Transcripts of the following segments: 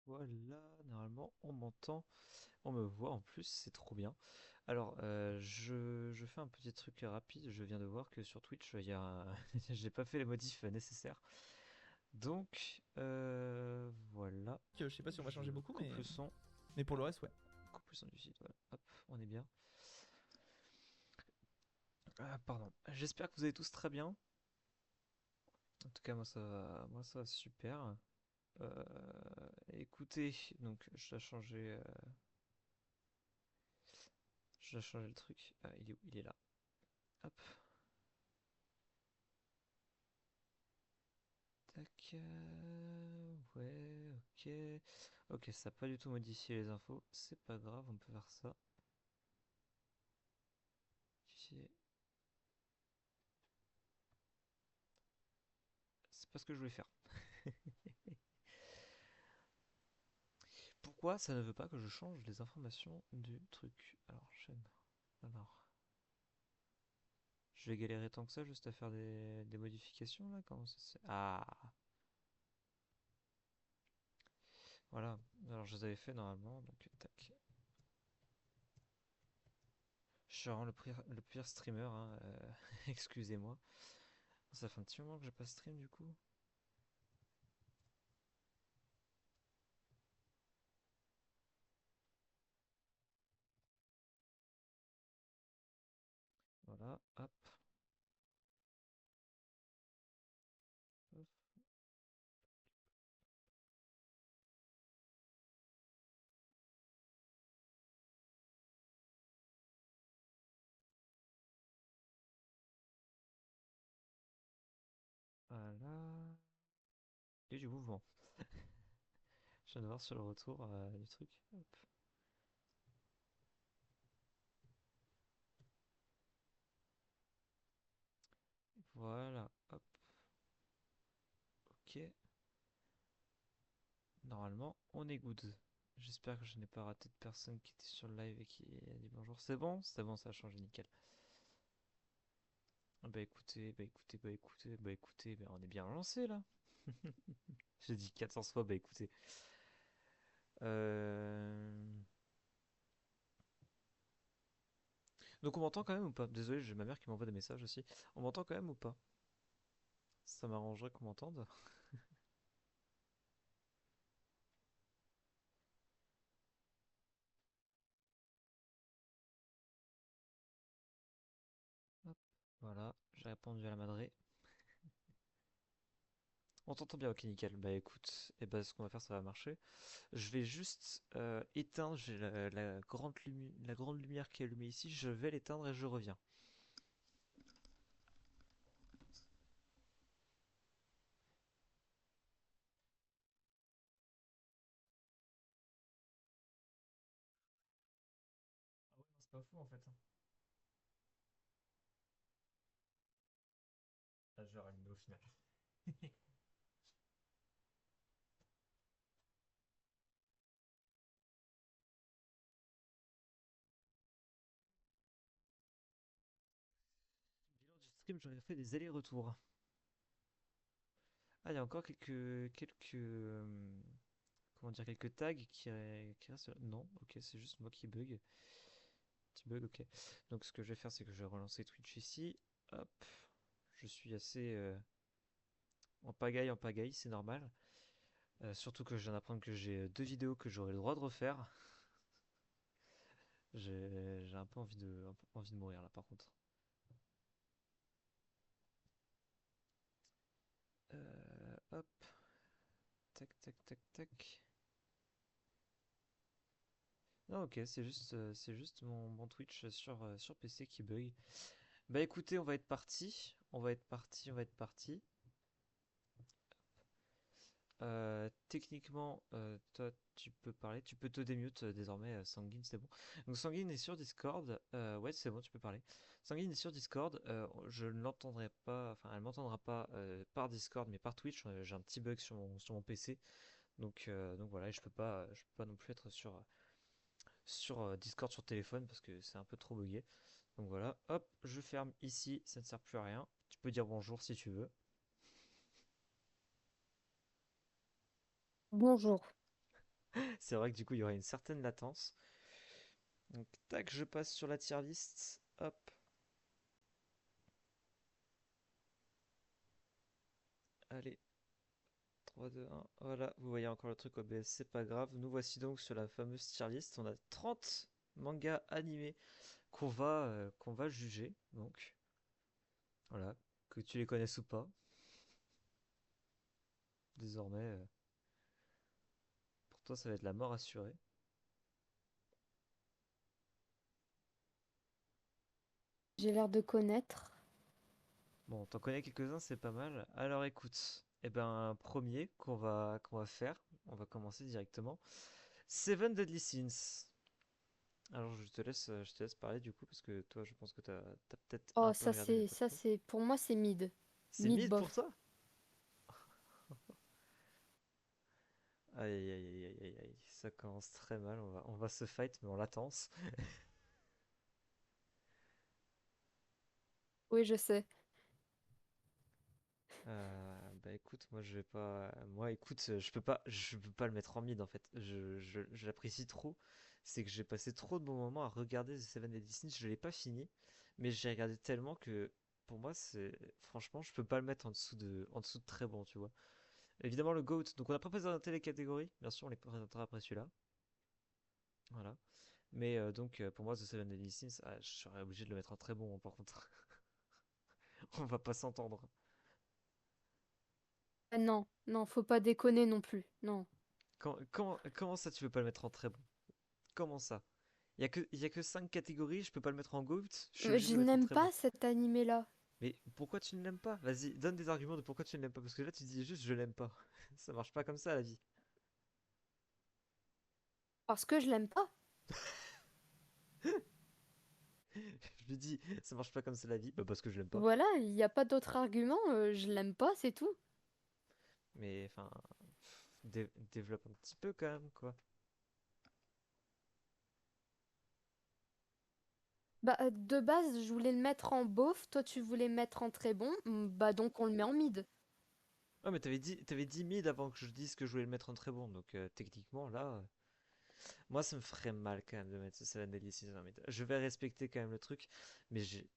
Voilà, normalement on m'entend, on me voit en plus, c'est trop bien. Alors, je fais un petit truc rapide, je viens de voir que sur Twitch, j'ai pas fait les modifs nécessaires. Donc, voilà, Je sais pas si on va je changer beaucoup, coupe le son, mais pour le reste, ouais. coupe le son du site, voilà, hop, on est bien. Ah, pardon, j'espère que vous allez tous très bien. En tout cas, moi ça va super. Euh, Écoutez, donc je dois changer le truc. Ah, il est où? Il est là. Hop. Tac. Ouais, ok. Ok, ça n'a pas du tout modifié les infos. C'est pas grave, on peut faire ça. C'est pas ce que je voulais faire. Pourquoi ça ne veut pas que je change les informations du truc? Alors, chaîne. Alors, je vais galérer tant que ça juste à faire des modifications là. Comment ça se fait? Ah, voilà. Alors, je les avais fait normalement. Donc, tac. Je suis vraiment le pire streamer, hein, excusez-moi. Ça fait un petit moment que j'ai pas stream du coup. Voilà, hop. Hop. Voilà. Et du mouvement. Je viens de voir sur le retour du truc. Hop. Voilà, hop. Ok. Normalement, on est good. J'espère que je n'ai pas raté de personne qui était sur le live et qui a dit bonjour. C'est bon, ça a changé nickel. Ah bah écoutez, bah écoutez, bah écoutez, bah écoutez, bah on est bien lancé là. J'ai dit 400 fois, bah écoutez. Euh... Donc on m'entend quand même ou pas? Désolé, j'ai ma mère qui m'envoie des messages aussi. On m'entend quand même ou pas? Ça m'arrangerait qu'on m'entende. Hop. Voilà, j'ai répondu à la madré. On t'entend bien, ok, nickel. Bah écoute, et bah ce qu'on va faire, ça va marcher. Je vais juste éteindre, j'ai la grande lumière qui est allumée ici, je vais l'éteindre et je reviens. Ah ouais, non, c'est pas fou en fait, hein. Ah, je vais rallumer au final. Bilan du stream, j'aurais fait des allers-retours. Ah, il y a encore comment dire, quelques tags qui restent. Non, ok, c'est juste moi qui bug. Petit bug, ok. Donc ce que je vais faire, c'est que je vais relancer Twitch ici. Hop, je suis assez en pagaille, c'est normal. Surtout que je viens d'apprendre que j'ai deux vidéos que j'aurai le droit de refaire. J'ai un peu envie de mourir là par contre. Hop, tac, tac, tac, tac. Ah ok, c'est juste mon Twitch sur PC qui bug. Bah écoutez, on va être parti. On va être parti, on va être parti. Techniquement, toi, tu peux parler, tu peux te démute désormais, Sanguine, c'est bon. Donc Sanguine est sur Discord, ouais, c'est bon, tu peux parler. Sanguine est sur Discord, je ne l'entendrai pas, enfin, elle m'entendra pas par Discord, mais par Twitch. J'ai un petit bug sur mon PC, donc voilà, et je peux pas non plus être sur Discord sur téléphone parce que c'est un peu trop bugué. Donc voilà, hop, je ferme ici, ça ne sert plus à rien. Tu peux dire bonjour si tu veux. Bonjour. C'est vrai que du coup, il y aurait une certaine latence. Donc, tac, je passe sur la tier list. Hop, allez, 3, 2, 1. Voilà, vous voyez encore le truc OBS, c'est pas grave. Nous voici donc sur la fameuse tier list. On a 30 mangas animés qu'on va juger. Donc, voilà, que tu les connaisses ou pas. Désormais, pour toi, ça va être la mort assurée. J'ai l'air de connaître. Bon, t'en connais quelques-uns, c'est pas mal. Alors écoute, eh ben, premier qu'on va faire, on va commencer directement. Seven Deadly Sins. Alors je te laisse parler du coup, parce que toi, je pense que t'as peut-être Oh, un peu regardé, mais pas ça trop. c'est, pour moi c'est mid. C'est Mid mid pour bof. toi? Aïe aïe aïe aïe aïe aïe aïe, ça commence très mal, on va se fight, mais en latence. Oui, je sais. Bah écoute, moi je vais pas. Moi écoute, je peux pas le mettre en mid en fait. Je l'apprécie trop. C'est que j'ai passé trop de bons moments à regarder The Seven Deadly Sins. Je l'ai pas fini, mais j'ai regardé tellement que pour moi c'est. Franchement, je peux pas le mettre en dessous de très bon, tu vois. Évidemment le GOAT. Donc on a pas présenté les catégories. Bien sûr, on les présentera après celui-là. Voilà. Mais donc pour moi The Seven Deadly Sins, je serais obligé de le mettre en très bon, hein, par contre. On va pas s'entendre. Ah non, non, faut pas déconner non plus. Non. Comment ça tu veux pas le mettre en très bon? Comment ça? Il y a que 5 catégories, je peux pas le mettre en GOAT, je suis obligé de Je le mettre en n'aime très bon. pas cet animé-là. Mais pourquoi tu ne l'aimes pas? Vas-y, donne des arguments de pourquoi tu ne l'aimes pas, parce que là tu dis juste je l'aime pas. Ça marche pas comme ça la vie. Parce que je l'aime pas. Je lui dis ça marche pas comme ça la vie, bah parce que je l'aime pas. Voilà, il n'y a pas d'autre argument. Je l'aime pas, c'est tout. Mais enfin, développe un petit peu quand même, quoi. Bah, de base, je voulais le mettre en beauf. Toi, tu voulais le mettre en très bon. Bah, donc on le met en mid. Ouais, mais t'avais dit mid avant que je dise que je voulais le mettre en très bon, donc techniquement là, moi ça me ferait mal quand même de mettre ce Seven Deadly Sins en mid. Je vais respecter quand même le truc, mais j'ai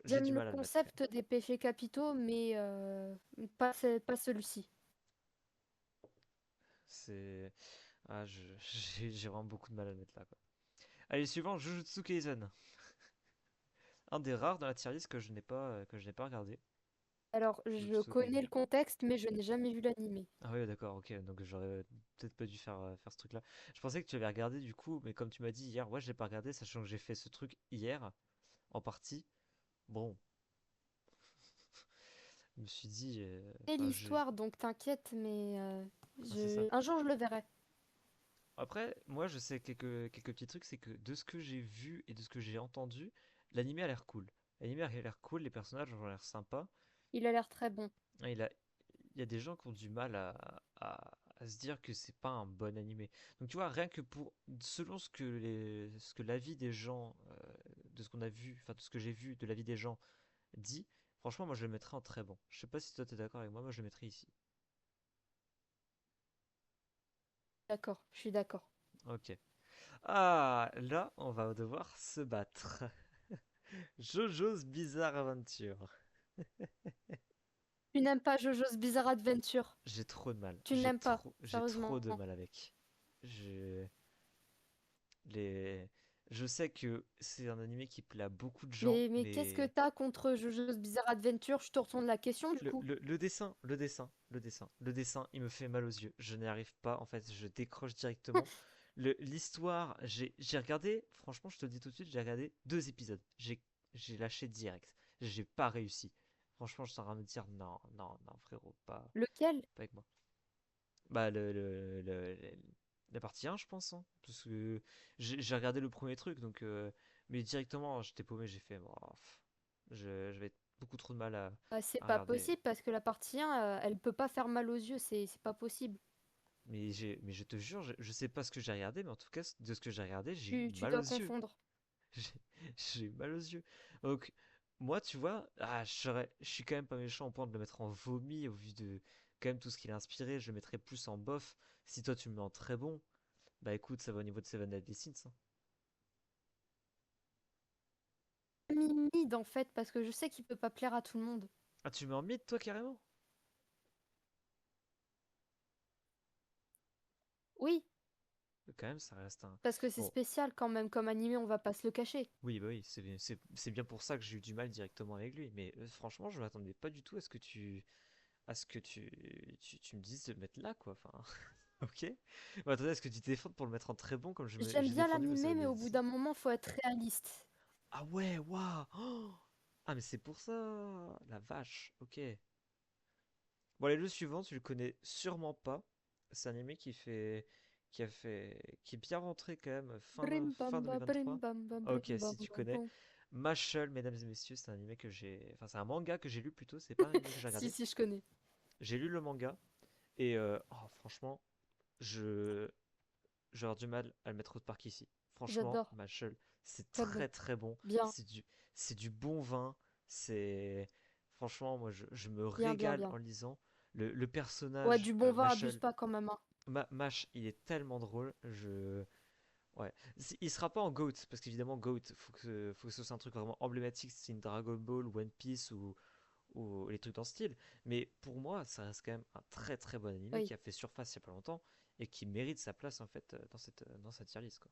du J'aime le mal à le mettre quand même. concept des péchés capitaux, mais pas celui-ci. C'est. J'ai vraiment beaucoup de mal à le mettre là, quoi. Allez, suivant, Jujutsu Kaisen. Un des rares dans la tier list que je n'ai pas regardé. Alors, je Jujutsu connais Kaisen. le contexte, mais je n'ai jamais vu l'animé. Ah oui, d'accord, ok. Donc j'aurais peut-être pas dû faire ce truc-là. Je pensais que tu avais regardé du coup, mais comme tu m'as dit hier, ouais, j'ai pas regardé, sachant que j'ai fait ce truc hier, en partie. Bon, je me suis dit. Et Enfin, l'histoire, donc t'inquiète, mais ah, c'est ça. un jour je le verrai. Après, moi, je sais quelques petits trucs, c'est que de ce que j'ai vu et de ce que j'ai entendu, l'animé a l'air cool. L'animé a l'air cool, les personnages ont l'air sympas. Il a l'air très bon. Ah, il y a des gens qui ont du mal à se dire que c'est pas un bon animé. Donc tu vois, rien que selon ce que l'avis des gens, de ce qu'on a vu, enfin de ce que j'ai vu de l'avis des gens dit, franchement, moi je le mettrais en très bon. Je sais pas si toi t'es d'accord avec moi, moi je le mettrais ici. D'accord, je suis d'accord. Ok. Ah, là, on va devoir se battre. JoJo's Bizarre Adventure. Tu n'aimes pas JoJo's Bizarre Adventure. J'ai trop de mal. Tu ne J'ai l'aimes pas, trop, j'ai trop sérieusement. de mal avec. Je, les, je sais que c'est un animé qui plaît à beaucoup de gens, Mais qu'est-ce que mais t'as contre JoJo's Bizarre Adventure? Je te retourne la question du le, coup. le, le dessin, le dessin, le dessin, le dessin, il me fait mal aux yeux. Je n'y arrive pas. En fait, je décroche directement. L'histoire, j'ai regardé. Franchement, je te le dis tout de suite, j'ai regardé 2 épisodes. J'ai lâché direct. J'ai pas réussi. Franchement, je suis en train de me dire non, non, non, frérot, pas, Lequel? pas avec moi. Bah, la partie 1, je pense, hein, parce que j'ai regardé le premier truc, donc, mais directement, j'étais paumé, j'ai fait, bon, je vais être beaucoup trop de mal à, Bah, c'est à pas regarder. possible parce que la partie 1, elle peut pas faire mal aux yeux, c'est pas possible. Mais je te jure, je sais pas ce que j'ai regardé, mais en tout cas, de ce que j'ai regardé, j'ai eu Tu mal aux dois yeux. confondre. J'ai j'ai eu mal aux yeux. Donc, moi, tu vois, je suis quand même pas méchant au point de le mettre en vomi au vu quand même tout ce qu'il a inspiré, je le mettrais plus en bof. Si toi tu me mets en très bon, bah écoute, ça va au niveau de Seven Deadly Sins, hein. Mid en fait, parce que je sais qu'il peut pas plaire à tout le monde. Ah, tu mets en mid toi carrément? Oui, Quand même, ça reste un. parce que c'est Bon, spécial quand même comme animé, on va pas se le cacher. oui, bah oui, c'est bien pour ça que j'ai eu du mal directement avec lui. Mais franchement, je m'attendais pas du tout à ce que tu me dises de le mettre là, quoi. Enfin, ok. Bah, attendez, est-ce que tu te défends pour le mettre en très bon comme J'aime j'ai bien défendu me l'animé, Seven mais au Deadly bout Sins? d'un moment, faut être réaliste. Ah ouais, waouh! Oh, ah, mais c'est pour ça! La vache, ok. Bon, allez, le suivant, tu le connais sûrement pas. C'est un anime qui est bien rentré quand même Brim bam fin ba brim 2023. bam bam brim Ok, bam si tu bam connais. bam. Mashle, mesdames et messieurs, c'est un anime que j'ai. Enfin, c'est un manga que j'ai lu plutôt, c'est pas un anime que j'ai Si, regardé. si, je connais. J'ai lu le manga et oh, franchement, je. J'ai avoir du mal à le mettre autre part qu'ici. Franchement, J'adore. Mashle, c'est Très bon. très très bon. Bien, C'est du bon vin. C'est. Franchement, moi, je me bien, bien, régale bien. en le lisant. Le Ouais, personnage, du bon vin, abuse Mashle, pas quand même, hein. Mash, il est tellement drôle. Ouais. Il sera pas en GOAT, parce qu'évidemment, GOAT, faut que ce soit un truc vraiment emblématique, c'est une Dragon Ball, One Piece ou les trucs dans ce style. Mais pour moi, ça reste quand même un très très bon animé Oui. qui a fait surface il y a pas longtemps et qui mérite sa place en fait dans cette tier list, quoi.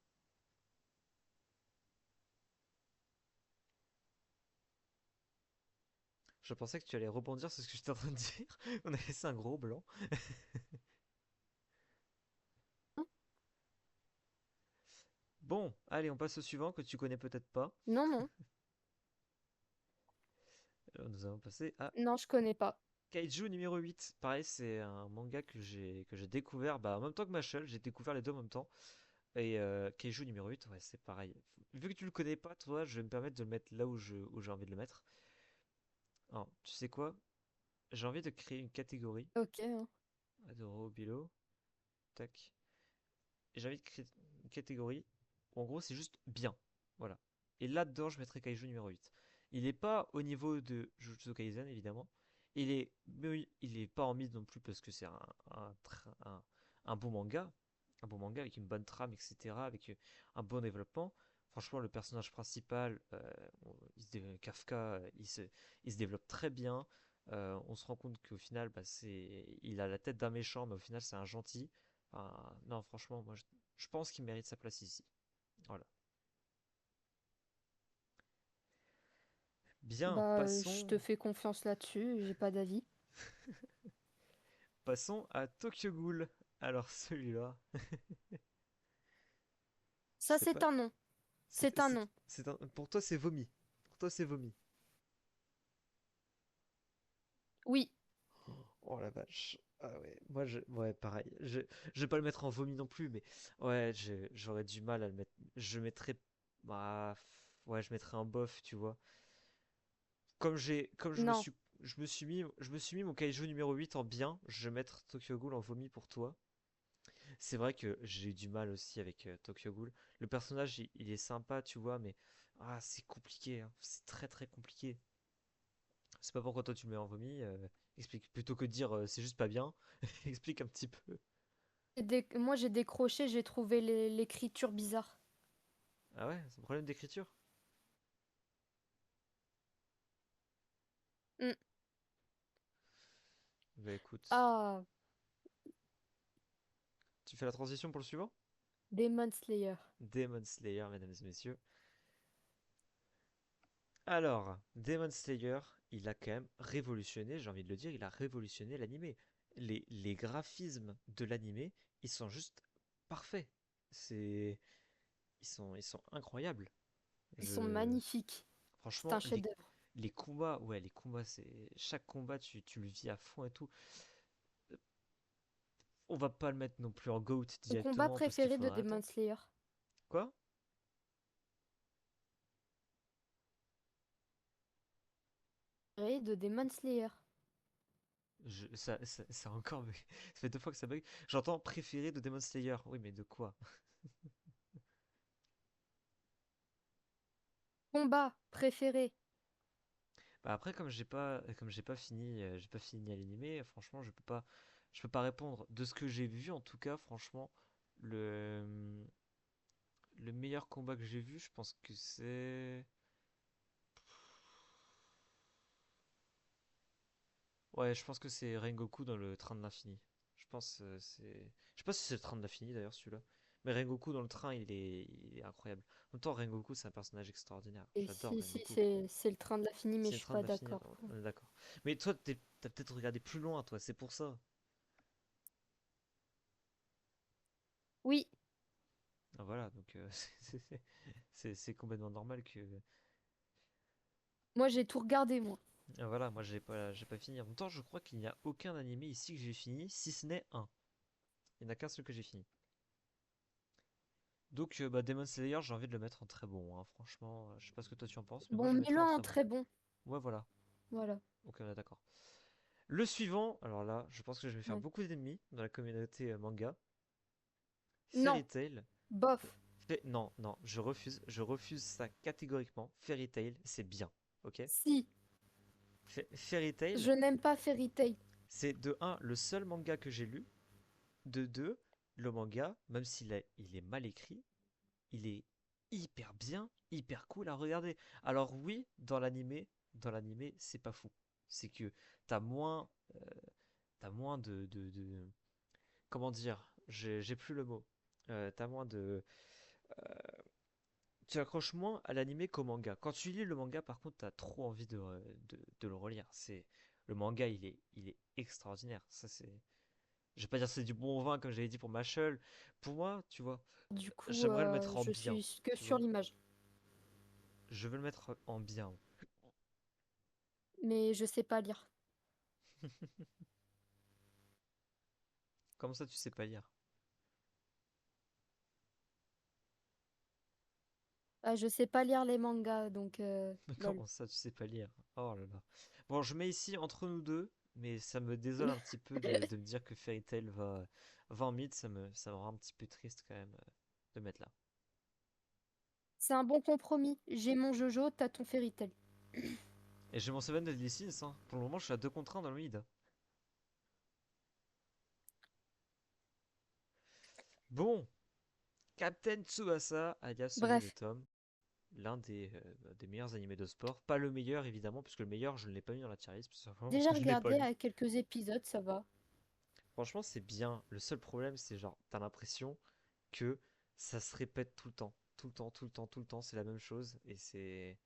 Je pensais que tu allais rebondir sur ce que j'étais en train de dire. On a laissé un gros blanc. Bon, allez, on passe au suivant que tu connais peut-être pas. Non, non. Alors, nous allons passer à Non, je connais pas. Kaiju numéro 8. Pareil, c'est un manga que j'ai découvert bah, en même temps que Machel. J'ai découvert les deux en même temps. Et Kaiju numéro 8, ouais, c'est pareil. Vu que tu le connais pas, toi, je vais me permettre de le mettre là où j'ai envie de le mettre. Alors, tu sais quoi? J'ai envie de créer une catégorie. Ok, hein. Adoro Bilo. Tac. Et j'ai envie de créer une catégorie où en gros c'est juste bien. Voilà. Et là-dedans, je mettrai Kaiju numéro 8. Il n'est pas au niveau de Jujutsu Kaisen, évidemment. Mais il est pas en mise non plus parce que c'est un bon manga. Un bon manga avec une bonne trame, etc. Avec un bon développement. Franchement, le personnage principal, Kafka, il se développe très bien. On se rend compte qu'au final, bah, il a la tête d'un méchant, mais au final, c'est un gentil. Enfin, non, franchement, je pense qu'il mérite sa place ici. Voilà. Bien, Bah, je te fais confiance là-dessus, j'ai pas d'avis. passons à Tokyo Ghoul. Alors celui-là, je Ça, sais c'est pas. un nom. C'est un nom. Pour toi, c'est vomi. Pour toi, c'est vomi. Oui. Oh la vache. Ah ouais, ouais, pareil. Je vais pas le mettre en vomi non plus, mais ouais, j'aurais du mal à le mettre. Je mettrais, bah, ouais, je mettrais un bof, tu vois. Comme Non. je me suis mis mon kaiju numéro 8 en bien, je vais mettre Tokyo Ghoul en vomi pour toi. C'est vrai que j'ai eu du mal aussi avec Tokyo Ghoul. Le personnage, il est sympa, tu vois, mais c'est compliqué, hein. C'est très très compliqué. C'est pas pourquoi toi tu le mets en vomi. Explique plutôt que de dire c'est juste pas bien. Explique un petit peu. Moi, j'ai décroché, j'ai trouvé l'écriture bizarre. Ah ouais, c'est un problème d'écriture. Hmm. Bah écoute, Ah, tu fais la transition pour le suivant? Demon Slayer. Demon Slayer, mesdames et messieurs. Alors, Demon Slayer, il a quand même révolutionné, j'ai envie de le dire, il a révolutionné l'animé. Les graphismes de l'animé, ils sont juste parfaits. C'est, ils sont incroyables. Ils sont Je, magnifiques. C'est un franchement, chef-d'œuvre. les combats, ouais, les combats, chaque combat, tu le vis à fond et tout. On va pas le mettre non plus en GOAT Mon combat directement parce qu'il préféré de faudra Demon attendre. Slayer. Quoi? De Demon Slayer. Ça a encore bug. Ça fait deux fois que ça bug. J'entends préféré de Demon Slayer. Oui, mais de quoi? Combat préféré. Bah après, comme j'ai pas fini à l'animé, franchement, je peux pas. je peux pas répondre. De ce que j'ai vu, en tout cas, franchement, le, le meilleur combat que j'ai vu, je pense que c'est. Ouais, je pense que c'est Rengoku dans le train de l'infini. Je pense c'est. Je sais pas si c'est le train de l'infini d'ailleurs celui-là. Mais Rengoku dans le train, il est incroyable. En même temps, Rengoku, c'est un personnage extraordinaire. Et J'adore si, Rengoku. c'est le train de l'infini, mais C'est je le suis train de pas l'infini, d'accord. on est d'accord. Mais toi, t'as peut-être regardé plus loin, toi, c'est pour ça. Oui, Ah, voilà, donc c'est complètement normal que. moi j'ai tout regardé, moi. Ah, voilà, moi j'ai pas fini. En même temps, je crois qu'il n'y a aucun animé ici que j'ai fini, si ce n'est un. Il n'y en a qu'un seul que j'ai fini. Donc, bah, Demon Slayer, j'ai envie de le mettre en très bon, hein. Franchement, je sais pas ce que toi tu en penses, mais moi Bon, je le mettrais Milan, en en très bon. très bon. Ouais, voilà. Voilà. Ok, on est d'accord. Le suivant, alors là, je pense que je vais faire Ouais. beaucoup d'ennemis dans la communauté manga. Non, Fairy Tail. bof. Non, non, je refuse ça catégoriquement. Fairy Tail, c'est bien, ok? Si, Fairy Tail, je n'aime pas Fairy Tail. c'est de un le seul manga que j'ai lu. De 2 le manga, même il est mal écrit, il est hyper bien, hyper cool à regarder. Alors oui, dans l'animé, c'est pas fou. C'est que t'as moins, euh, t'as moins comment dire, j'ai plus le mot. T'as moins de, tu accroches moins à l'animé qu'au manga. Quand tu lis le manga, par contre, t'as trop envie de le relire. C'est le manga, il est extraordinaire. Ça c'est, je vais pas dire que c'est du bon vin comme j'avais dit pour Mashal. Pour moi, tu vois, Du coup, j'aimerais le mettre en je bien, suis que tu sur vois. l'image. Je veux le mettre en bien. Mais je sais pas lire. Comme ça, tu sais pas lire. Ah, je sais pas lire les mangas, donc Mais lol. comment ça, tu sais pas lire? Oh là là. Bon, je mets ici entre nous deux, mais ça me désole un petit peu de me dire que Fairy Tail va en mid. Ça me rend un petit peu triste quand même de mettre là. C'est un bon compromis. J'ai mon Jojo, t'as ton Fairy Tail. Et j'ai mon Seven Deadly Sins, hein. Pour le moment, je suis à 2 contre 1 dans le mid. Bon, Captain Tsubasa, alias celui de Bref, Tom. L'un des meilleurs animés de sport. Pas le meilleur, évidemment, puisque le meilleur, je ne l'ai pas mis dans la tier list, tout simplement parce déjà que je ne l'ai pas regardé lu. à quelques épisodes, ça va. Franchement, c'est bien. Le seul problème, c'est genre, t'as l'impression que ça se répète tout le temps. Tout le temps, tout le temps, tout le temps, c'est la même chose. Et c'est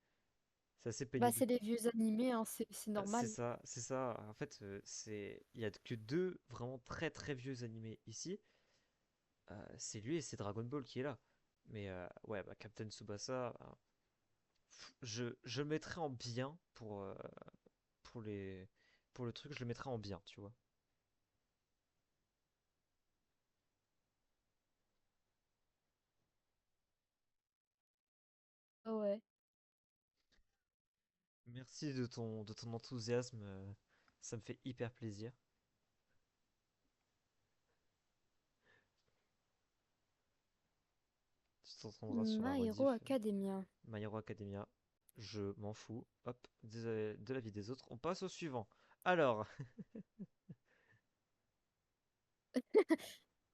assez Bah, pénible. c'est les vieux animés, hein, c'est C'est normal. ça, c'est ça. En fait, il y a que deux vraiment très très vieux animés ici. C'est lui et c'est Dragon Ball qui est là. Mais ouais, bah, Captain Tsubasa, bah, je le mettrais en bien pour les, pour le truc, je le mettrais en bien, tu vois. Ah ouais. Merci de ton enthousiasme, ça me fait hyper plaisir. Tu t'entendras sur la My Hero rediff. Academia. My Hero Academia, je m'en fous. Hop, de la vie des autres. On passe au suivant. Alors,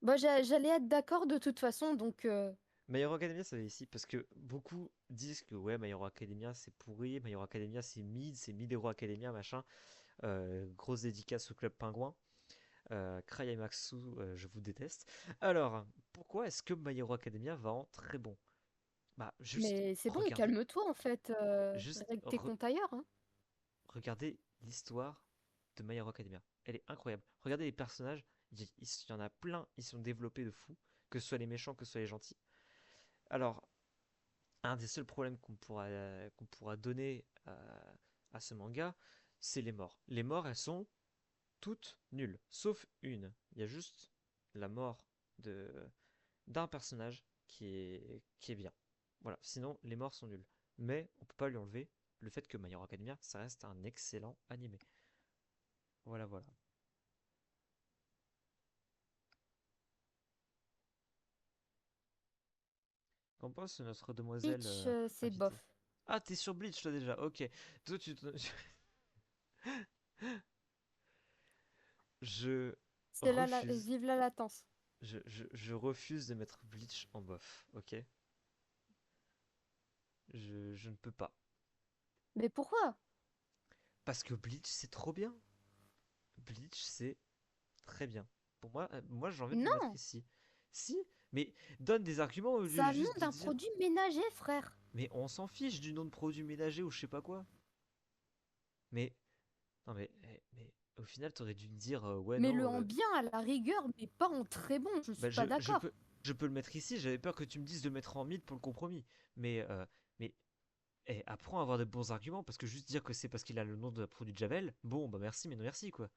Bah, j'allais être d'accord de toute façon, donc My Hero Academia, ça va ici parce que beaucoup disent que ouais, My Hero Academia c'est pourri, My Hero Academia c'est mid Hero Academia, machin. Grosse dédicace au Club Pingouin. Cry Aimaksu, je vous déteste. Alors, pourquoi est-ce que My Hero Academia va en très bon? Bah, juste mais c'est bon, regardez, calme-toi en fait. juste Règle tes comptes ailleurs, hein. regardez l'histoire de My Hero Academia. Elle est incroyable. Regardez les personnages, il y en a plein, ils sont développés de fou, que ce soit les méchants, que ce soit les gentils. Alors, un des seuls problèmes qu'on pourra donner à ce manga, c'est les morts. Les morts, elles sont toutes nulles, sauf une. Il y a juste la mort de d'un personnage qui est bien. Voilà, sinon les morts sont nuls. Mais on peut pas lui enlever le fait que My Hero Academia, ça reste un excellent animé. Voilà, voilà. Qu'en pense notre demoiselle Bleach, c'est bof. invitée? Ah, t'es sur Bleach toi déjà, ok. Toi, je C'est là, refuse. vive la latence. Je refuse de mettre Bleach en bof, ok? Je ne peux pas. Mais pourquoi? Parce que Bleach, c'est trop bien. Bleach, c'est très bien. Pour moi, moi j'ai envie de le mettre Non, ici. Si, mais donne des arguments au lieu c'est un nom juste de d'un dire. produit ménager, frère. Mais on s'en fiche du nom de produit ménager ou je sais pas quoi. Mais, non mais au final, t'aurais dû me dire, ouais, Mais le non, en bien à la rigueur, mais pas en très bon, je bah, suis pas d'accord. je peux le mettre ici. J'avais peur que tu me dises de le mettre en mid pour le compromis. Mais apprends à avoir de bons arguments parce que juste dire que c'est parce qu'il a le nom de produit de Javel, bon, bah merci, mais non merci quoi.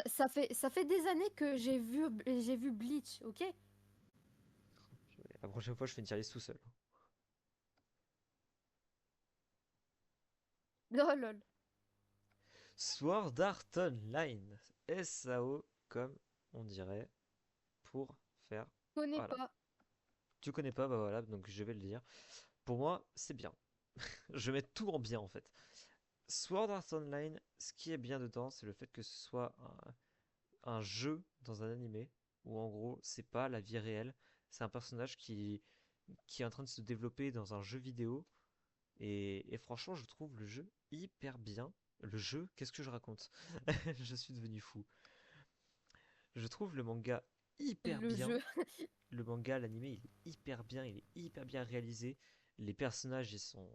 Ça fait des années que j'ai vu Bleach, ok? La prochaine fois, je fais une tier list tout seul. Oh lol, Sword Art Online. SAO, comme on dirait, pour faire. je connais Voilà. pas. Tu connais pas, bah voilà, donc je vais le dire. Pour moi, c'est bien. Je vais mettre tout en bien en fait. Sword Art Online, ce qui est bien dedans, c'est le fait que ce soit un jeu dans un animé où en gros, c'est pas la vie réelle. C'est un personnage qui est en train de se développer dans un jeu vidéo. Et franchement, je trouve le jeu hyper bien. Le jeu, qu'est-ce que je raconte? Je suis devenu fou. Je trouve le manga hyper Le bien. jeu. Le manga, l'animé, il est hyper bien réalisé. Les personnages, ils sont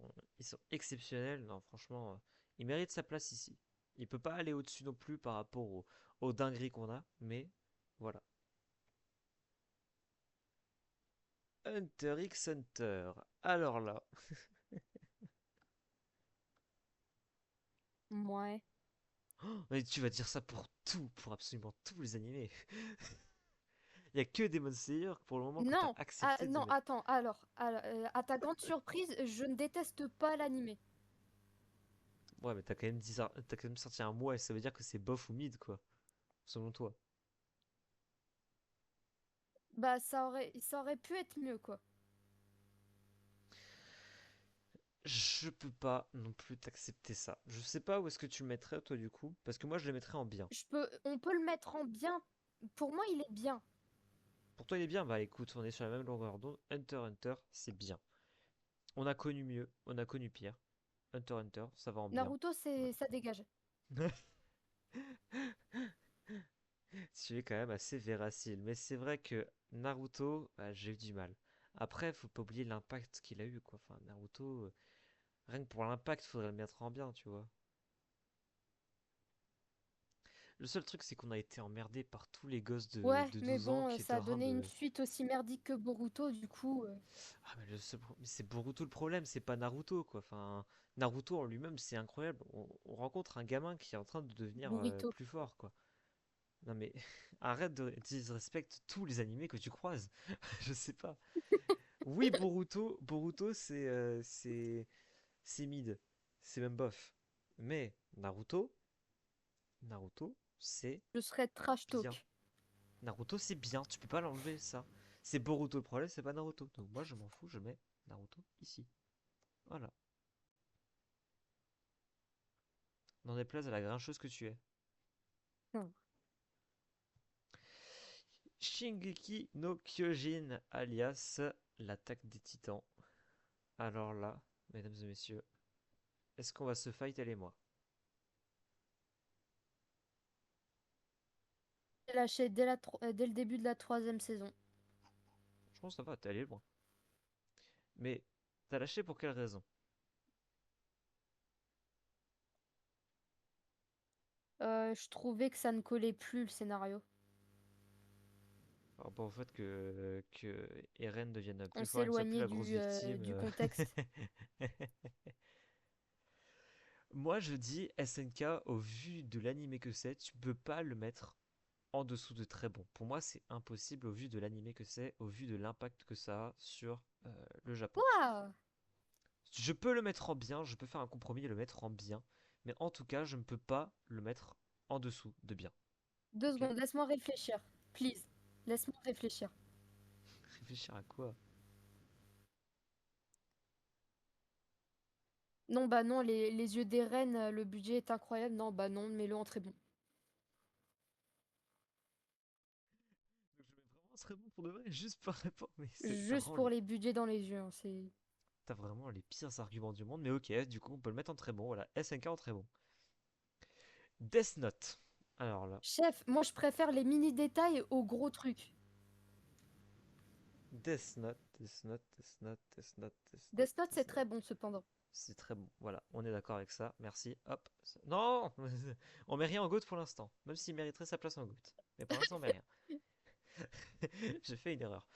exceptionnels. Non, franchement, il mérite sa place ici. Il peut pas aller au-dessus non plus par rapport aux dingueries qu'on a, mais voilà. Hunter x Hunter. Alors là, Ouais. mais tu vas dire ça pour tout, pour absolument tous les animés. Il y a que Demon Slayer pour le moment que t'as Non, ah, accepté de non, mettre. attends, à ta grande surprise, je ne déteste pas l'animé. Ouais, mais t'as quand même dit ça, t'as quand même sorti un mois et ça veut dire que c'est bof ou mid, quoi, selon toi. Bah, ça aurait pu être mieux, quoi. Je peux pas non plus t'accepter ça. Je sais pas où est-ce que tu le mettrais, toi, du coup, parce que moi, je le mettrais en bien. On peut le mettre en bien. Pour moi, il est bien. Pour toi, il est bien? Bah écoute, on est sur la même longueur d'onde. Hunter x Hunter, c'est bien. On a connu mieux, on a connu pire. Hunter x Hunter, ça va en bien. Naruto, ça dégage. Voilà. Tu es quand même assez véracile. Mais c'est vrai que Naruto, bah, j'ai eu du mal. Après, faut pas oublier l'impact qu'il a eu, quoi. Enfin, Naruto, rien que pour l'impact, faudrait le mettre en bien, tu vois. Le seul truc, c'est qu'on a été emmerdé par tous les gosses Ouais, de mais 12 ans bon, qui étaient ça en a train donné une de. suite aussi merdique que Boruto, du coup. Ah, mais mais c'est Boruto le problème, c'est pas Naruto, quoi. Enfin, Naruto en lui-même, c'est incroyable. On rencontre un gamin qui est en train de devenir Burrito. plus fort, quoi. Non, mais arrête de disrespecte tous les animés que tu croises. Je sais pas. Oui, Boruto, c'est mid. C'est même bof. Mais Naruto, c'est Je serais trash bien. talk. Naruto, c'est bien, tu peux pas l'enlever ça. C'est Boruto le problème, c'est pas Naruto. Donc moi, je m'en fous, je mets Naruto ici. Voilà. N'en déplaise à la grincheuse que tu es. Hmm. Shingeki no Kyojin, alias l'attaque des titans. Alors là, mesdames et messieurs, est-ce qu'on va se fight, elle et moi? J'ai lâché dès le début de la troisième saison. Je pense que ça va, t'es allé loin. Mais t'as lâché pour quelle raison? Je trouvais que ça ne collait plus le scénario. Par rapport au fait que Eren devienne On plus fort et ne soit plus s'éloignait la grosse victime. du contexte. Moi, je dis SNK, au vu de l'animé que c'est, tu peux pas le mettre en dessous de très bon. Pour moi, c'est impossible au vu de l'animé que c'est, au vu de l'impact que ça a sur le Japon. Quoi? Je peux le mettre en bien, je peux faire un compromis et le mettre en bien, mais en tout cas, je ne peux pas le mettre en dessous de bien. Deux Ok? secondes, laisse-moi réfléchir. Please. Laisse-moi réfléchir. Réfléchir à quoi? Non, bah non, les yeux des reines, le budget est incroyable. Non, bah non, mets-le en très bon. Donc je mets vraiment très bon pour de vrai, juste par rapport. Mais t'as Juste vraiment pour les budgets dans les yeux, hein, c'est... t'as vraiment les pires arguments du monde. Mais ok, du coup on peut le mettre en très bon. Voilà, SNK en très bon. Death Note. Alors là, Chef, moi je préfère les mini détails aux gros trucs. Death Note, Death Note, Death Note, Death Note, Death Note, Death Note, c'est Death très Note. bon cependant. C'est très bon. Voilà, on est d'accord avec ça. Merci. Hop. Non. On met rien en GOAT pour l'instant. Même s'il mériterait sa place en GOAT. Mais pour l'instant, on met rien. J'ai fait une erreur.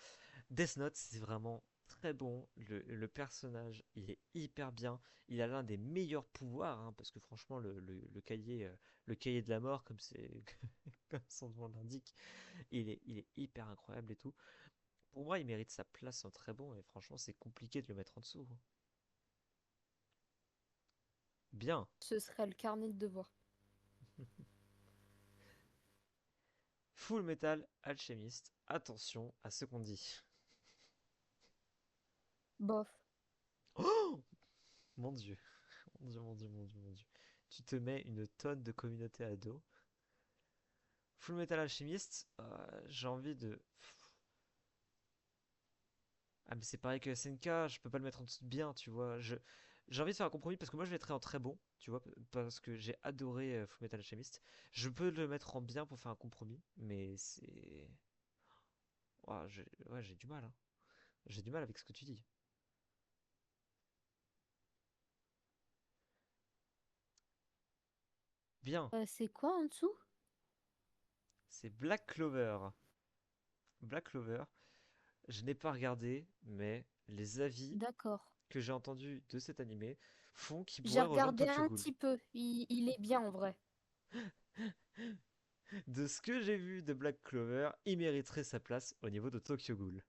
Death Note, c'est vraiment très bon. Le personnage, il est hyper bien. Il a l'un des meilleurs pouvoirs, hein, parce que franchement, le cahier de la mort, comme c'est, comme son nom l'indique, il est hyper incroyable et tout. Pour moi, il mérite sa place en très bon, et franchement, c'est compliqué de le mettre en dessous, hein. Bien. Ce serait le carnet de devoirs. Full Metal Alchemist. Attention à ce qu'on dit. Bof. Oh mon dieu. Mon dieu, mon dieu, mon dieu, mon dieu. Tu te mets une tonne de communauté à dos. Full Metal Alchemist, j'ai envie de. Ah, mais c'est pareil que SNK, je peux pas le mettre en dessous de bien, tu vois. J'ai envie de faire un compromis parce que moi je le mettrais en très bon, tu vois, parce que j'ai adoré Full Metal Alchemist. Je peux le mettre en bien pour faire un compromis, mais c'est. Ouah, ouais, j'ai du mal, hein. J'ai du mal avec ce que tu dis. Bien, C'est quoi en dessous? c'est Black Clover. Black Clover, je n'ai pas regardé, mais les avis D'accord. que j'ai entendus de cet animé font qu'il J'ai pourrait rejoindre regardé Tokyo un Ghoul. petit peu. Il est bien en vrai. De ce que j'ai vu de Black Clover, il mériterait sa place au niveau de Tokyo Ghoul.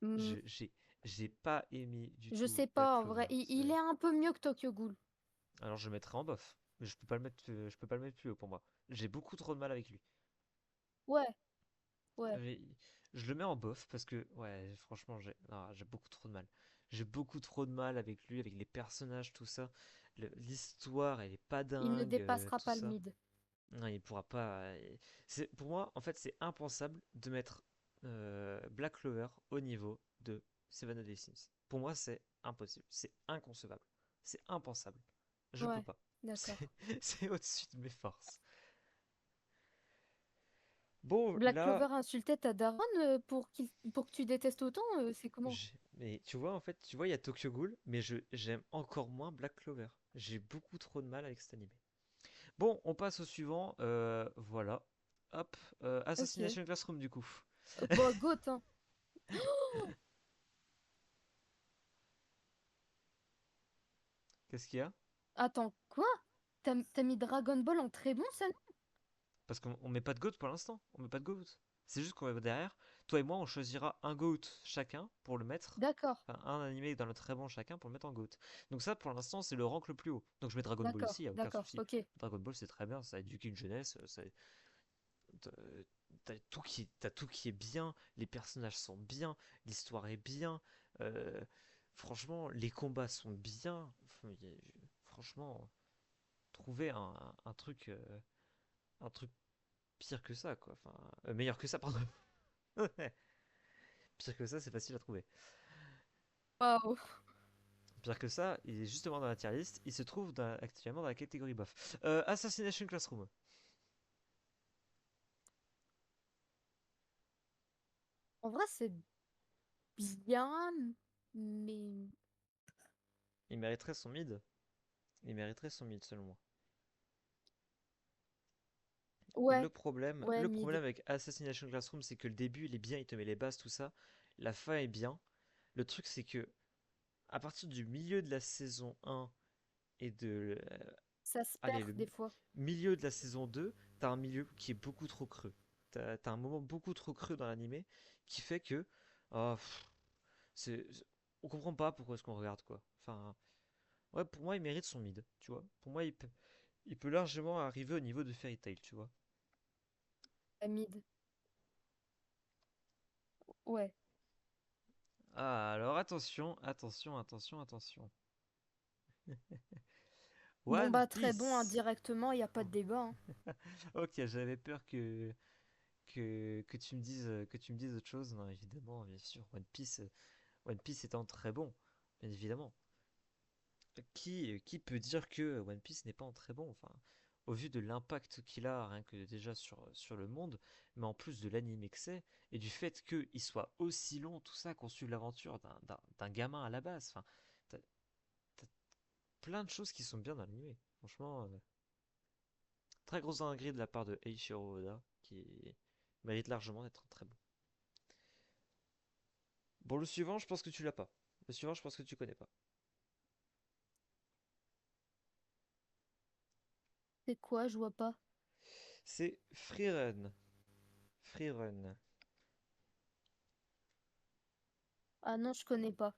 Hmm, Je- J'ai j'ai pas aimé du je tout sais Black pas en vrai. Clover. Il est un peu mieux que Tokyo Ghoul. Alors je le mettrai en bof, mais je peux pas le mettre, je peux pas le mettre plus haut pour moi. J'ai beaucoup trop de mal avec lui. Ouais, ouais. Mais je le mets en bof parce que, ouais, franchement, j'ai beaucoup trop de mal. J'ai beaucoup trop de mal avec lui, avec les personnages, tout ça. L'histoire, elle est pas Il ne dingue, dépassera tout pas le ça. mid. Non, il pourra pas. Pour moi, en fait, c'est impensable de mettre Black Clover au niveau de Seven of the Sims. Pour moi, c'est impossible. C'est inconcevable. C'est impensable. Je peux Ouais, pas. C'est d'accord. c'est au-dessus de mes forces. Bon, Black là, Clover insultait ta daronne pour que tu détestes autant, c'est comment? mais tu vois, en fait, tu vois, il y a Tokyo Ghoul, mais j'aime encore moins Black Clover. J'ai beaucoup trop de mal avec cet animé. Bon, on passe au suivant. Voilà. Hop. Ok. Assassination Classroom, du coup. Bah, goat, hein. Qu'est-ce qu'il y a? Attends, quoi? T'as mis Dragon Ball en très bon, ça? Parce qu'on met pas de GOAT pour l'instant. On met pas de GOAT. C'est juste qu'on va derrière. Toi et moi, on choisira un GOAT chacun pour le mettre. D'accord, Enfin, un animé dans le très bon chacun pour le mettre en GOAT. Donc ça, pour l'instant, c'est le rank le plus haut. Donc je mets Dragon Ball d'accord, aussi, y a aucun d'accord, souci. ok. Dragon Ball, c'est très bien. Ça éduque une jeunesse. T'as t'as tout qui est bien. Les personnages sont bien. L'histoire est bien. euh, Franchement, les combats sont bien. Enfin, franchement, trouver un truc pire que ça, quoi. Enfin, meilleur que ça, pardon. Pire que ça, c'est facile à trouver. Waouh. Pire que ça, il est justement dans la tier list. Il se trouve actuellement dans la catégorie bof. Assassination Classroom. En vrai, c'est bien, mais... Il mériterait son mid. Il mériterait son mid, selon moi. Ouais, ouais, Le mid. problème avec Assassination Classroom, c'est que le début, il est bien, il te met les bases, tout ça. La fin est bien. Le truc, c'est que à partir du milieu de la saison 1 et Ça se allez, perd le des fois. milieu de la saison 2, t'as un milieu qui est beaucoup trop creux. T'as un moment beaucoup trop creux dans l'animé qui fait que oh, c'est, on comprend pas pourquoi est-ce qu'on regarde quoi. Enfin, ouais, pour moi, il mérite son mid, tu vois. Pour moi, il peut largement arriver au niveau de Fairy Tail, tu vois. Mid. Ouais. Ah, alors attention, attention, attention, attention. Bon One bah très bon, Piece. indirectement, il n'y a pas de débat, hein. Ok, j'avais peur que que tu me dises autre chose. Non, évidemment, bien sûr. One Piece étant très bon, bien évidemment. Qui peut dire que One Piece n'est pas en très bon? Enfin, au vu de l'impact qu'il a, rien que déjà sur le monde, mais en plus de l'anime que c'est, et du fait qu'il soit aussi long, tout ça, qu'on suive l'aventure d'un gamin à la base. Enfin, t'as, t'as plein de choses qui sont bien dans l'anime. Franchement, très grosse dinguerie de la part de Eiichiro Oda, qui mérite largement d'être très bon. Bon, le suivant, je pense que tu l'as pas. Le suivant, je pense que tu connais pas. C'est quoi, je vois pas. C'est Freerun. Freerun. Ah non, je connais pas.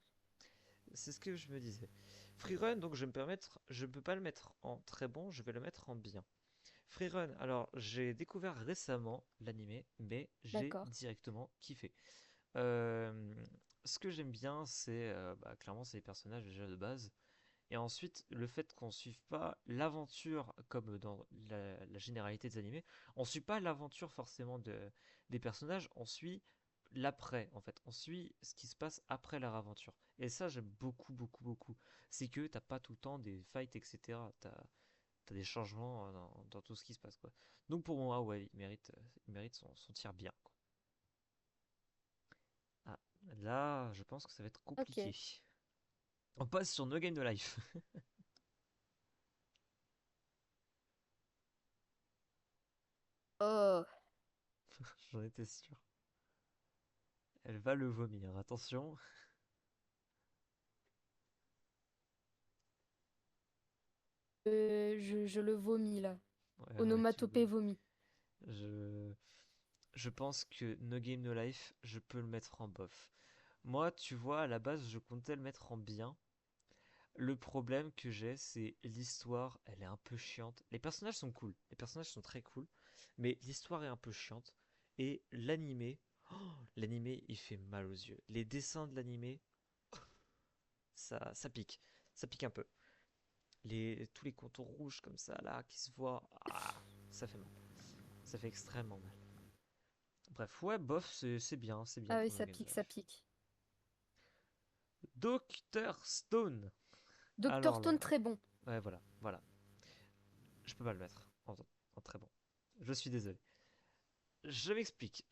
C'est ce que je me disais. Freerun, donc je ne peux pas le mettre en très bon, je vais le mettre en bien. Freerun, alors j'ai découvert récemment l'animé, mais j'ai D'accord. directement kiffé. Euh, Ce que j'aime bien, c'est clairement c'est les personnages déjà de base. Et ensuite, le fait qu'on suive pas l'aventure comme dans la généralité des animés, on suit pas l'aventure forcément des personnages, on suit l'après en fait, on suit ce qui se passe après leur aventure. Et ça, j'aime beaucoup, beaucoup, beaucoup. C'est que t'as pas tout le temps des fights, etc. T'as des changements dans tout ce qui se passe, quoi. Donc pour moi, ouais, il mérite son tir bien, quoi. Ah, là, je pense que ça va être Ok. compliqué. On passe sur No Game No Life. Oh, J'en étais sûr. Elle va le vomir, attention. je le vomis là. Ouais, ouais, tu le Onomatopée vomis. vomi. Je, je pense que No Game No Life, je peux le mettre en bof. Moi, tu vois, à la base, je comptais le mettre en bien. Le problème que j'ai, c'est l'histoire, elle est un peu chiante. Les personnages sont cool, les personnages sont très cool, mais l'histoire est un peu chiante. Et l'animé, l'animé, il fait mal aux yeux. Les dessins de l'animé, ça pique un peu. Tous les contours rouges comme ça, là, qui se voient, ça fait mal. Ça fait extrêmement mal. Bref, ouais, bof, c'est bien Ah oui, pour No ça Game No pique, ça Life. pique. Docteur Stone. Doctor Alors Stone, là, très bon. ouais, voilà, voilà. Je peux pas le mettre en très bon. Je suis désolé. Je m'explique.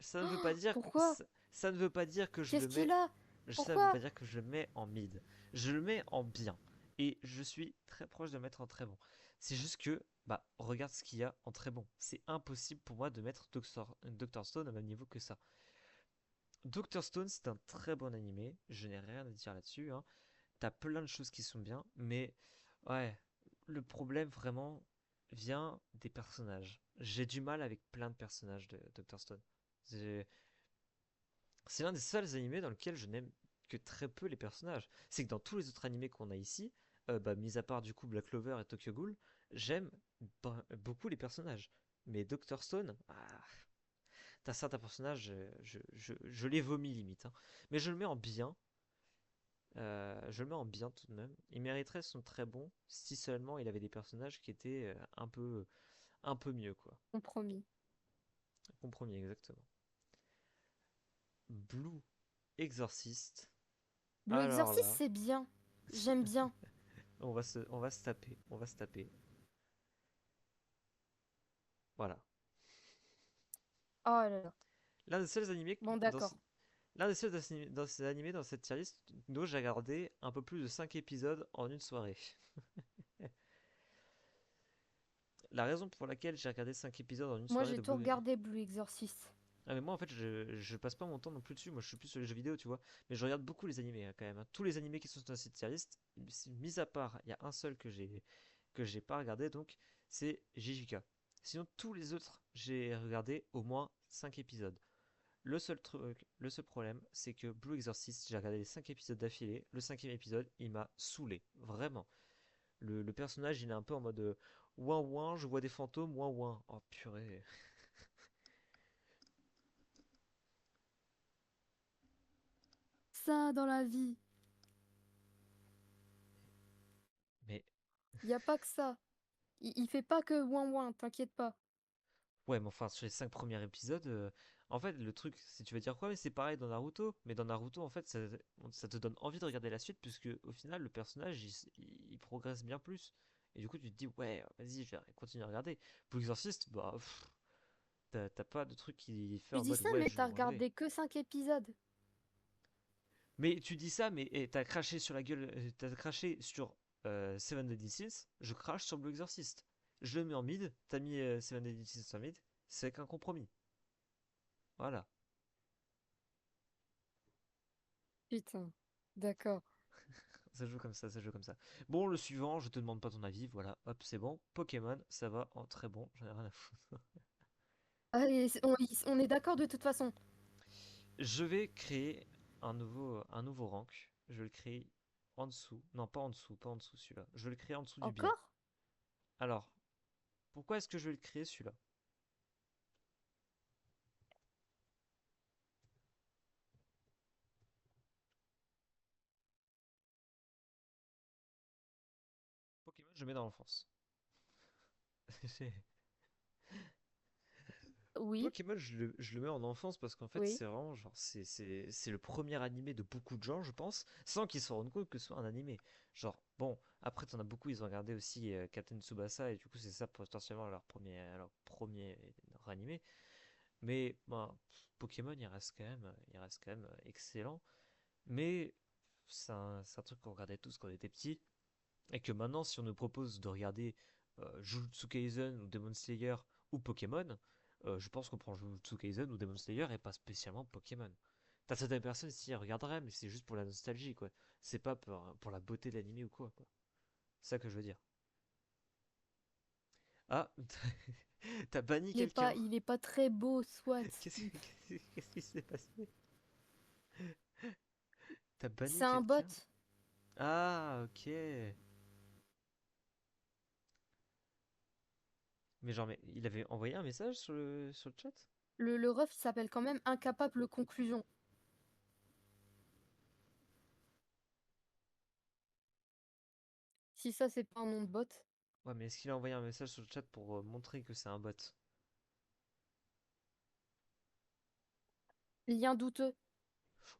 Pourquoi? Ça ne veut pas dire que je le Qu'est-ce qu'il mets, a? ça ne veut Pourquoi? pas dire que je le mets en mid. Je le mets en bien. Et je suis très proche de le mettre en très bon. C'est juste que, bah, regarde ce qu'il y a en très bon. C'est impossible pour moi de mettre Doctor Stone au même niveau que ça. Doctor Stone, c'est un très bon animé. Je n'ai rien à dire là-dessus, hein. T'as plein de choses qui sont bien, mais ouais, le problème vraiment vient des personnages. J'ai du mal avec plein de personnages de Dr. Stone. C'est c'est l'un des seuls animés dans lequel je n'aime que très peu les personnages. C'est que dans tous les autres animés qu'on a ici, mis à part du coup Black Clover et Tokyo Ghoul, j'aime beaucoup les personnages. Mais Dr. Stone, t'as certains personnages, je les vomis limite, hein. Mais je le mets en bien. Je le mets en bien tout de même. Il mériterait son très bon si seulement il avait des personnages qui étaient un peu mieux, quoi. Compromis. Compromis, exactement. Blue Exorcist. Blue Alors Exorcist, là, c'est bien. J'aime bien. on va se taper, on va se taper. Voilà. Oh là là. L'un des seuls animés Bon, dans d'accord. l'un des seuls dans ces animés dans cette tier list dont j'ai regardé un peu plus de 5 épisodes en une soirée. La raison pour laquelle j'ai regardé 5 épisodes en une Moi, soirée j'ai de tout Blue. regardé, Blue Exorcist. Ah mais moi en fait je passe pas mon temps non plus dessus, moi je suis plus sur les jeux vidéo tu vois, mais je regarde beaucoup les animés hein, quand même, hein. Tous les animés qui sont dans cette tier list, mis à part, il y a un seul que j'ai pas regardé donc c'est JJK. Sinon tous les autres j'ai regardé au moins 5 épisodes. Le seul problème c'est que Blue Exorcist j'ai regardé les 5 épisodes d'affilée, le cinquième épisode il m'a saoulé, vraiment. Le personnage il est un peu en mode ouin ouin, je vois des fantômes, ouin ouin. Oh purée. ça dans la vie. Mais Il y a pas que ça. Il fait pas que ouin ouin, t'inquiète pas. ouais, mais enfin, sur les 5 premiers épisodes, en fait, le truc, si tu veux dire quoi, mais c'est pareil dans Naruto. Mais dans Naruto, en fait, ça te donne envie de regarder la suite, puisque au final, le personnage, il progresse bien plus. Et du coup, tu te dis, ouais, vas-y, je vais continuer à regarder. Pour l'Exorciste, bah, t'as pas de truc qui fait Tu en dis mode, ça, ouais, mais je t'as m'en vais. regardé que 5 épisodes. Mais tu dis ça, mais t'as craché sur la gueule, t'as craché sur Seven Deadly Sins, je crache sur Blue Exorcist. Je le mets en mid, t'as mis Seven Deadly Sins en mid, c'est qu'un compromis. Voilà. Putain, d'accord. Ça joue comme ça, ça joue comme ça. Bon, le suivant, je te demande pas ton avis, voilà, hop, c'est bon. Pokémon, ça va en très bon, j'en ai rien à foutre. Allez, on est d'accord de toute façon. Je vais créer un nouveau rank. Je vais le créer en dessous. Non, pas en dessous, pas en dessous celui-là. Je vais le créer en dessous du bien. Encore? Alors, pourquoi est-ce que je vais le créer celui-là? Pokémon, je mets dans l'enfance. Oui, Pokémon, je le mets en enfance parce qu'en fait, oui. c'est vraiment genre, c'est le premier animé de beaucoup de gens, je pense, sans qu'ils se rendent compte que ce soit un animé. Genre, bon, après, t'en as beaucoup, ils ont regardé aussi Captain Tsubasa, et du coup, c'est ça potentiellement leur premier animé. Mais, ben, Pokémon, il reste quand même excellent. Mais, c'est un truc qu'on regardait tous quand on était petits. Et que maintenant, si on nous propose de regarder Jujutsu Kaisen ou Demon Slayer ou Pokémon, je pense qu'on prend Jujutsu Kaisen ou Demon Slayer et pas spécialement Pokémon. T'as certaines personnes qui regarderaient, mais c'est juste pour la nostalgie, quoi. C'est pas pour la beauté de l'anime ou quoi. C'est ça que je veux dire. Ah, t'as banni quelqu'un. Il est pas très beau, soit. Qu'est-ce qui s'est passé? T'as banni C'est un bot. quelqu'un? Ah, ok. Mais genre, mais il avait envoyé un message sur le chat? Le ref, il s'appelle quand même Incapable Conclusion. Si ça, c'est pas un nom de bot. Ouais, mais est-ce qu'il a envoyé un message sur le chat pour montrer que c'est un bot? Lien douteux.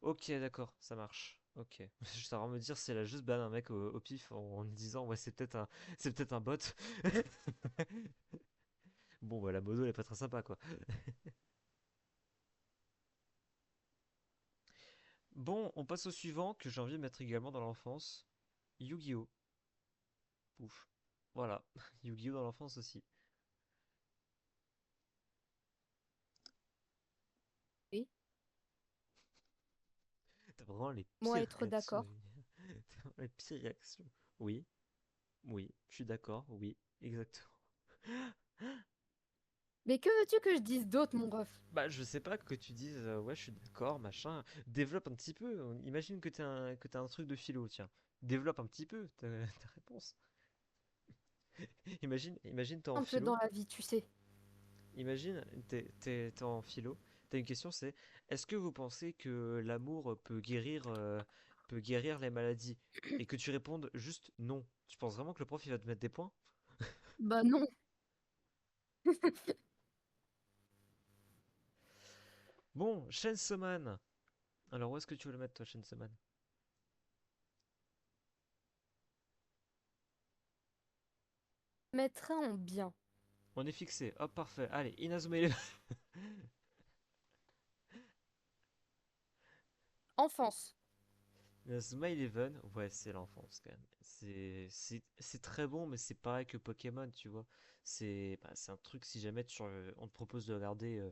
Ok, d'accord, ça marche. Ok. Je en me dire si elle a juste ban un mec au pif en me disant ouais c'est peut-être un bot. Bon bah la modo elle est pas très sympa quoi. Bon, on passe au suivant que j'ai envie de mettre également dans l'enfance. Yu-Gi-Oh! Pouf. Voilà. Yu-Gi-Oh! Dans l'enfance aussi. Oui. T'as vraiment les Moi, pires être réactions. d'accord. T'as vraiment les pires réactions. Oui, oui, je suis d'accord, oui, exactement. Mais que veux-tu que je dise d'autre, mon ref? Bah, je sais pas que tu dises ouais, je suis d'accord, machin. Développe un petit peu. Imagine que t'as un truc de philo, tiens. Développe un petit peu ta réponse. Imagine t'es en Simple philo. dans la vie, tu sais. Imagine t'es en philo. T'as une question, c'est est-ce que vous pensez que l'amour peut guérir les maladies? Et que tu répondes juste non. Tu penses vraiment que le prof il va te mettre des points? Bah non. Bon, Chainsaw Man. Alors où est-ce que tu veux le mettre toi, Chainsaw Man? Mettrai en bien. On est fixé. Hop, parfait. Allez, Inazuma Eleven. Enfance. Inazuma Eleven, ouais, c'est l'enfance quand même. C'est très bon, mais c'est pareil que Pokémon, tu vois. C'est un truc, si jamais on te propose de regarder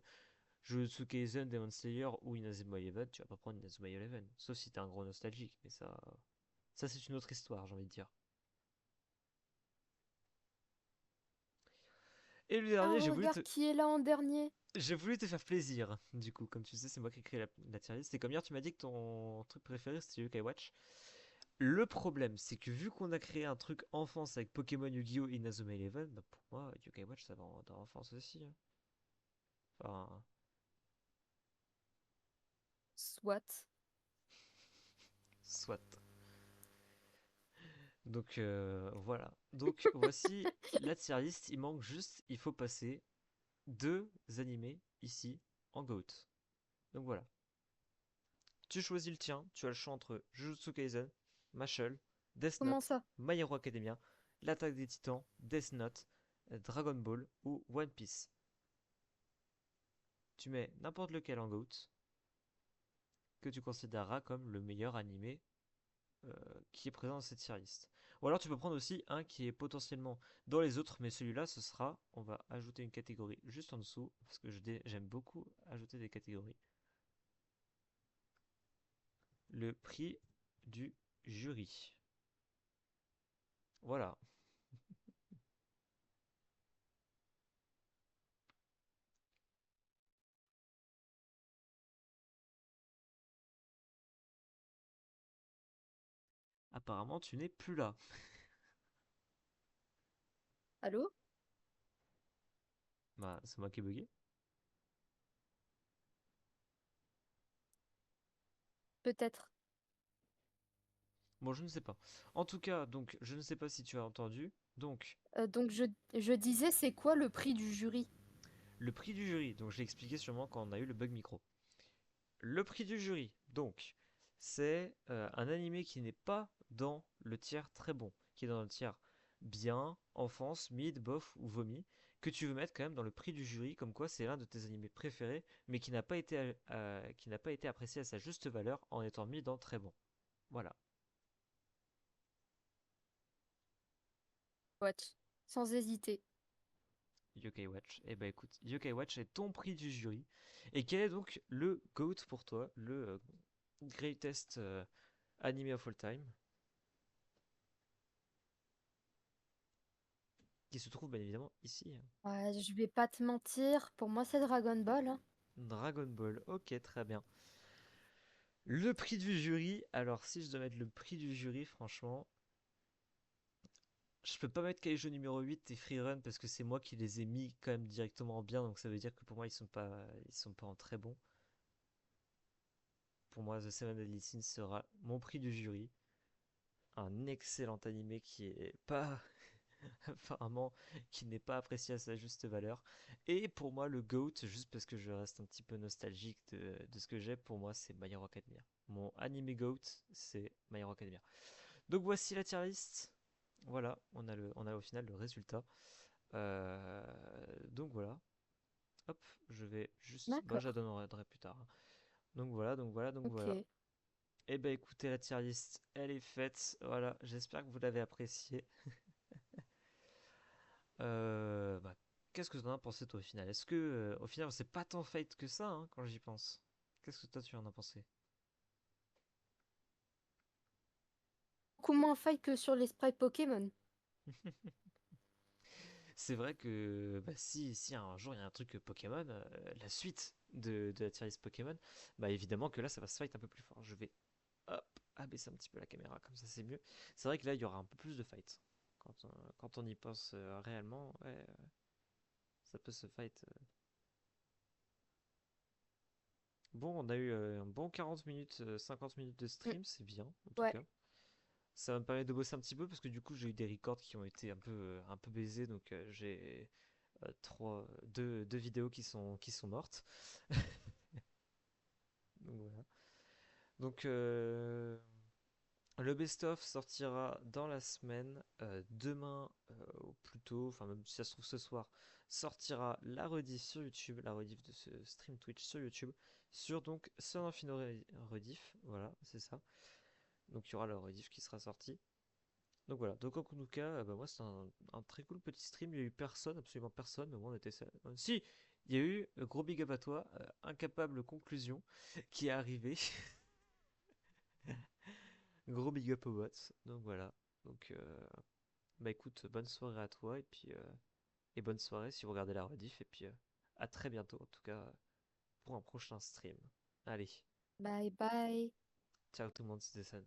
Jujutsu Kaisen, Demon Slayer ou Inazuma Eleven, tu vas pas prendre Inazuma Eleven. Sauf si t'es un gros nostalgique, mais ça c'est une autre histoire, j'ai envie de dire. Et le Ah, dernier, regarde qui est là en dernier. j'ai voulu te faire plaisir. Du coup, comme tu sais, c'est moi qui ai créé la tier list. Et comme hier, tu m'as dit que ton truc préféré c'était Yokai Watch. Le problème, c'est que vu qu'on a créé un truc enfance avec Pokémon, Yu-Gi-Oh! Et Inazuma Eleven, bah pour moi, Yokai Watch ça va dans l'enfance aussi, hein. Enfin, Soit. Soit. Donc voilà. Donc voici la tier list. Il manque juste, il faut passer deux animés ici en GOAT. Donc voilà. Tu choisis le tien. Tu as le choix entre Jujutsu Kaisen, Mashle, Death Comment Note, ça? My Hero Academia, L'attaque des Titans, Death Note, Dragon Ball ou One Piece. Tu mets n'importe lequel en GOAT que tu considéreras comme le meilleur animé euh, qui est présent dans cette tier list. Ou alors tu peux prendre aussi un qui est potentiellement dans les autres, mais celui-là, ce sera, on va ajouter une catégorie juste en dessous, parce que j'aime beaucoup ajouter des catégories. Le prix du jury. Voilà. Apparemment, tu n'es plus là. Allô? Bah, c'est moi qui ai bugué. Peut-être. Bon, je ne sais pas. En tout cas, donc, je ne sais pas si tu as entendu. Donc, Donc je disais, c'est quoi le prix du jury? le prix du jury. Donc, je l'ai expliqué sûrement quand on a eu le bug micro. Le prix du jury, donc, c'est un animé qui n'est pas dans le tiers très bon, qui est dans le tiers bien, enfance, mid, bof ou vomi, que tu veux mettre quand même dans le prix du jury, comme quoi c'est l'un de tes animés préférés, mais qui n'a pas été apprécié à sa juste valeur en étant mis dans très bon. Voilà. Watch. Sans hésiter. Yokai Watch. Eh ben écoute, Yokai Watch est ton prix du jury. Et quel est donc le GOAT pour toi, le greatest anime of all time, qui se trouve bien évidemment ici, hein. Ouais, je vais pas te mentir, pour moi c'est Dragon Ball, hein. Dragon Ball, ok, très bien. Le prix du jury, alors si je dois mettre le prix du jury, franchement, je peux pas mettre Kaijo numéro 8 et Freerun parce que c'est moi qui les ai mis quand même directement en bien, donc ça veut dire que pour moi ils sont pas en très bon. Pour moi, The Seven Deadly Sins sera mon prix du jury. Un excellent animé qui est pas, apparemment, qui n'est pas apprécié à sa juste valeur. Et pour moi, le GOAT, juste parce que je reste un petit peu nostalgique de ce que j'ai, pour moi, c'est My Hero Academia. Mon anime GOAT, c'est My Hero Academia. Donc voici la tier list. Voilà, on a au final le résultat. Euh, donc voilà. Hop, je vais juste. Bah, je la D'accord. donnerai plus tard, hein. Donc voilà, donc voilà, donc voilà. Ok. Et ben écoutez, la tier list, elle est faite. Voilà, j'espère que vous l'avez appréciée. Bah, qu'est-ce que tu en as pensé toi au final? Est-ce que au final c'est pas tant fate que ça, hein, quand j'y pense? Qu'est-ce que toi tu en as pensé? Beaucoup moins faille que sur les sprites Pokémon. C'est vrai que bah, si un jour il y a un truc Pokémon, la suite de la tier list Pokémon, bah évidemment que là ça va se fight un peu plus fort. Je vais hop, abaisser un petit peu la caméra, comme ça c'est mieux. C'est vrai que là il y aura un peu plus de fight. Quand on y pense réellement, ouais, ça peut se fight. Bon, on a eu un bon 40 minutes, 50 minutes de Mm. stream, c'est bien en tout Ouais. cas. Ça va me permettre de bosser un petit peu parce que du coup j'ai eu des records qui ont été un peu baisés, donc j'ai deux vidéos qui sont mortes. Donc voilà. Donc le best-of sortira dans la semaine. Demain, au plus tôt, enfin même si ça se trouve ce soir, sortira la rediff sur YouTube, la rediff de ce stream Twitch sur YouTube, sur donc Son of Hino Rediff, voilà, c'est ça. Donc il y aura la rediff qui sera sortie. Donc voilà, donc en tout cas, bah, moi c'était un très cool petit stream, il y a eu personne, absolument personne, mais moi on était ça. Si, il y a eu, gros big up à toi, incapable conclusion, qui est arrivé. Gros big up au bot. Donc voilà. Donc bah écoute, bonne soirée à toi et bonne soirée si vous regardez la rediff et puis à très bientôt en tout cas pour un prochain stream. Allez, Bye bye. ciao tout le monde, c'était ça.